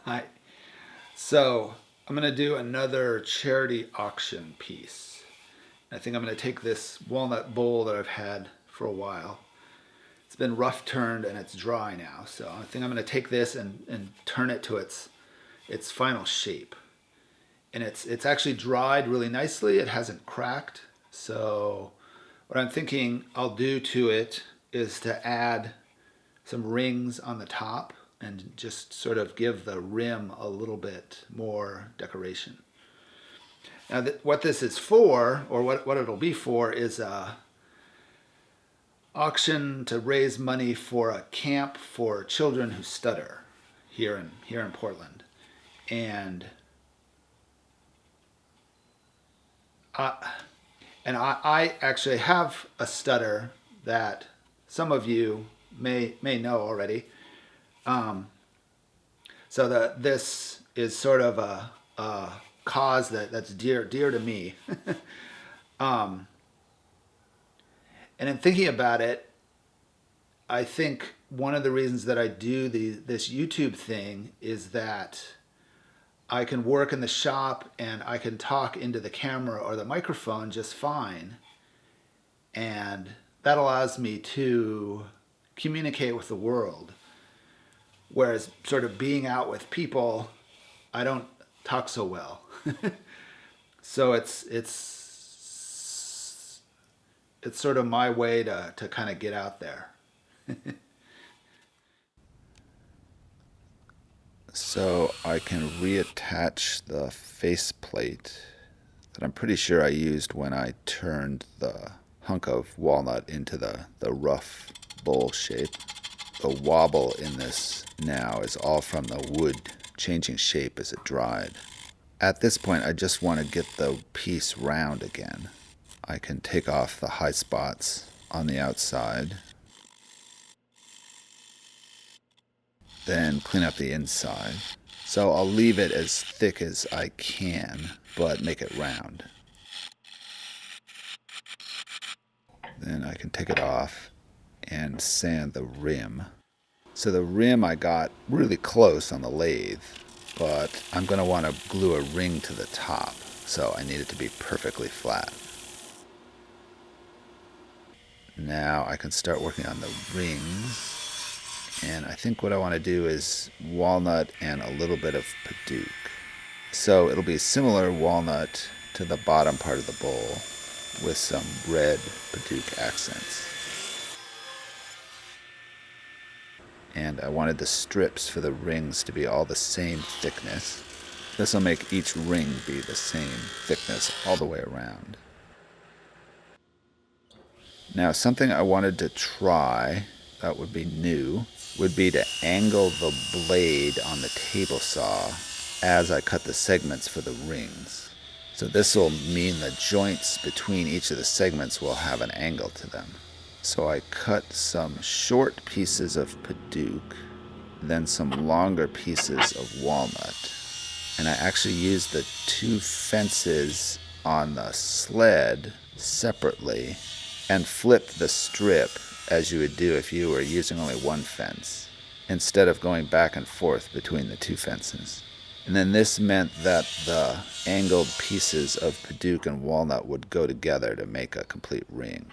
Hi. So I'm going to do another charity auction piece. I think I'm going to take this walnut bowl that I've had for a while. It's been rough turned and it's dry now. So I think I'm going to take this and turn it to its final shape. And it's actually dried really nicely. It hasn't cracked. So what I'm thinking I'll do to it is to add some rings on the top and just sort of give the rim a little bit more decoration. Now, what this is for, or what it'll be for, is a auction to raise money for a camp for children who stutter here in Portland. And uh, I actually have a stutter that some of you may know already. So this is sort of a cause that's dear to me. um, and in thinking about it, I think one of the reasons that I do this YouTube thing is that I can work in the shop and I can talk into the camera or the microphone just fine. And that allows me to communicate with the world. Whereas sort of being out with people, I don't talk so well. So it's sort of my way to kind of get out there. So I can reattach the faceplate that I'm pretty sure I used when I turned the hunk of walnut into the rough bowl shape. The wobble in this now is all from the wood changing shape as it dried. At this point, I just want to get the piece round again. I can take off the high spots on the outside, then clean up the inside. So I'll leave it as thick as I can, but make it round. Then I can take it off and sand the rim. So the rim I got really close on the lathe, but I'm going to want to glue a ring to the top, so I need it to be perfectly flat. Now I can start working on the rings. And I think what I want to do is walnut and a little bit of paducah. So it'll be similar walnut to the bottom part of the bowl with some red paducah accents. And I wanted the strips for the rings to be all the same thickness. This will make each ring be the same thickness all the way around. Now, something I wanted to try that would be new would be to angle the blade on the table saw as I cut the segments for the rings. So this will mean the joints between each of the segments will have an angle to them. So I cut some short pieces of paducah, then some longer pieces of walnut. And I actually used the two fences on the sled separately and flipped the strip as you would do if you were using only one fence, instead of going back and forth between the two fences. And then this meant that the angled pieces of paducah and walnut would go together to make a complete ring.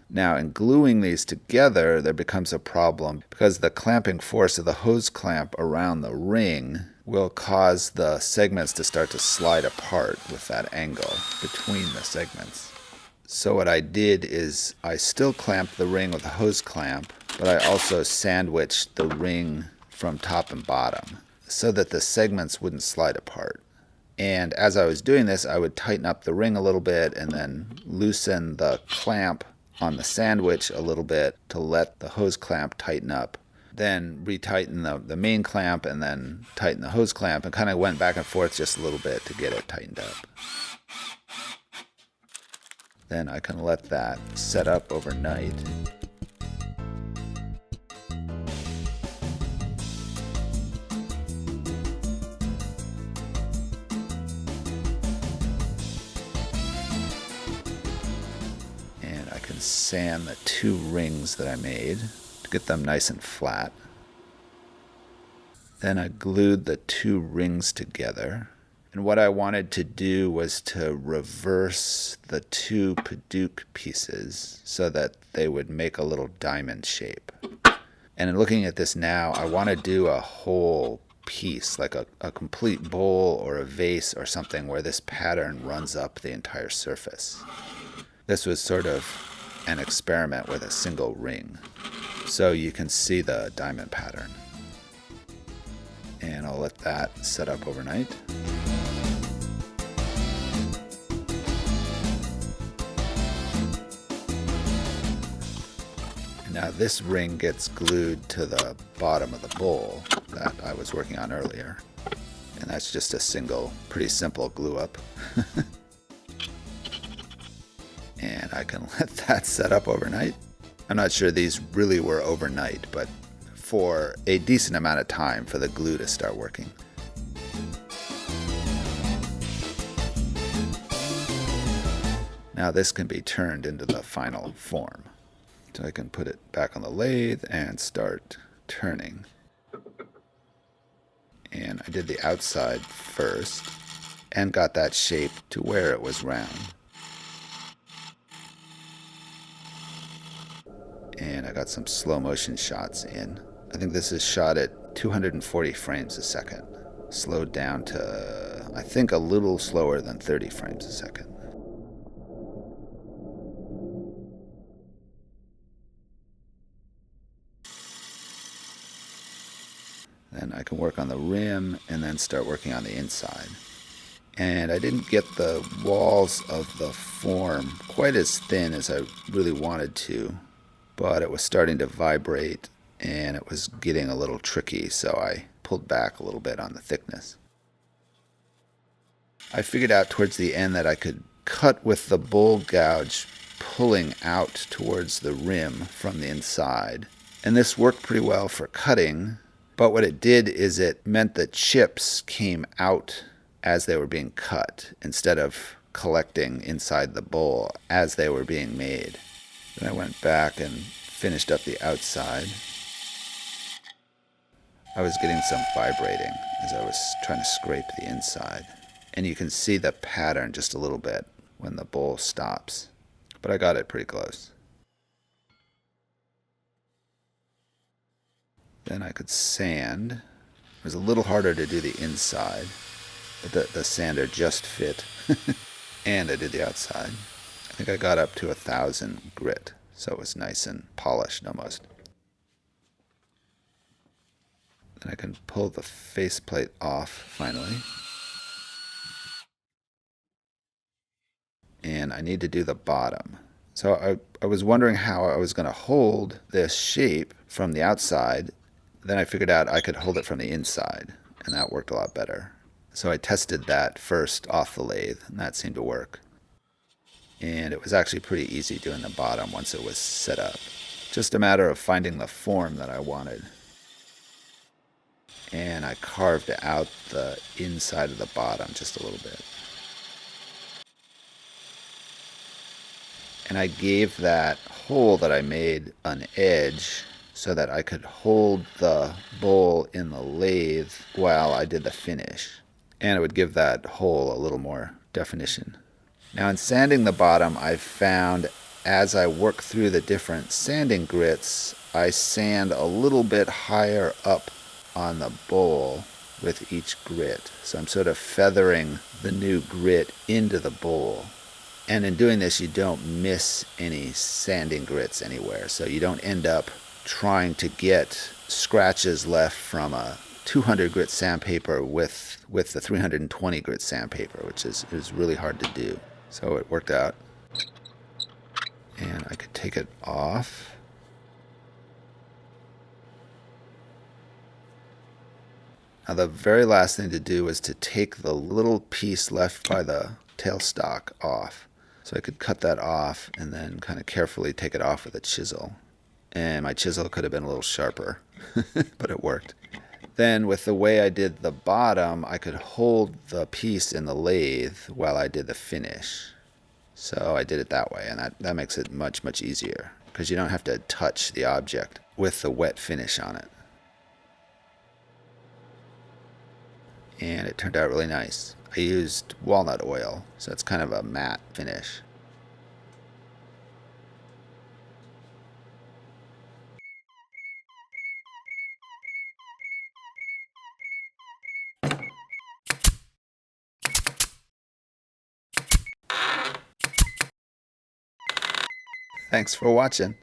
Now, in gluing these together, there becomes a problem because the clamping force of the hose clamp around the ring will cause the segments to start to slide apart with that angle between the segments. So what I did is I still clamped the ring with a hose clamp, but I also sandwiched the ring from top and bottom so that the segments wouldn't slide apart. And as I was doing this, I would tighten up the ring a little bit and then loosen the clamp on the sandwich a little bit to let the hose clamp tighten up. Then retighten the main clamp and then tighten the hose clamp, and kind of went back and forth just a little bit to get it tightened up. Then I can let that set up overnight. And I can sand the two rings that I made to get them nice and flat. Then I glued the two rings together. And what I wanted to do was to reverse the two paducah pieces so that they would make a little diamond shape. And in looking at this now, I want to do a whole piece, like a complete bowl or a vase or something where this pattern runs up the entire surface. This was sort of an experiment with a single ring. So you can see the diamond pattern. And I'll let that set up overnight. Now this ring gets glued to the bottom of the bowl that I was working on earlier. And that's just a single, pretty simple glue up. And I can let that set up overnight. I'm not sure these really were overnight, but for a decent amount of time for the glue to start working. Now this can be turned into the final form. So I can put it back on the lathe and start turning. And I did the outside first and got that shape to where it was round. And I got some slow motion shots in. I think this is shot at 240 frames a second. Slowed down to, I think, a little slower than 30 frames a second. Then I can work on the rim and then start working on the inside. And I didn't get the walls of the form quite as thin as I really wanted to, but it was starting to vibrate and it was getting a little tricky, so I pulled back a little bit on the thickness. I figured out towards the end that I could cut with the bowl gouge pulling out towards the rim from the inside. And this worked pretty well for cutting, but what it did is it meant that chips came out as they were being cut instead of collecting inside the bowl as they were being made. Then I went back and finished up the outside. I was getting some vibrating as I was trying to scrape the inside. And you can see the pattern just a little bit when the bowl stops. But I got it pretty close. Then I could sand. It was a little harder to do the inside, but the sander just fit. And I did the outside. I think I got up to 1,000 grit, so it was nice and polished almost. Then I can pull the faceplate off finally. And I need to do the bottom. So I was wondering how I was going to hold this shape from the outside. Then I figured out I could hold it from the inside, and that worked a lot better. So I tested that first off the lathe, and that seemed to work. And it was actually pretty easy doing the bottom once it was set up. Just a matter of finding the form that I wanted. And I carved out the inside of the bottom just a little bit. And I gave that hole that I made an edge so that I could hold the bowl in the lathe while I did the finish. And it would give that hole a little more definition. Now in sanding the bottom, I've found as I work through the different sanding grits, I sand a little bit higher up on the bowl with each grit. So I'm sort of feathering the new grit into the bowl. And in doing this, you don't miss any sanding grits anywhere. So you don't end up trying to get scratches left from a 200 grit sandpaper with the 320 grit sandpaper, which is really hard to do. So it worked out. And I could take it off. Now the very last thing to do was to take the little piece left by the tailstock off. So I could cut that off and then kind of carefully take it off with a chisel. And my chisel could have been a little sharper, but it worked. Then with the way I did the bottom, I could hold the piece in the lathe while I did the finish. So I did it that way, and that makes it much, much easier because you don't have to touch the object with the wet finish on it. and it turned out really nice. I used walnut oil, so it's kind of a matte finish. Thanks for watching.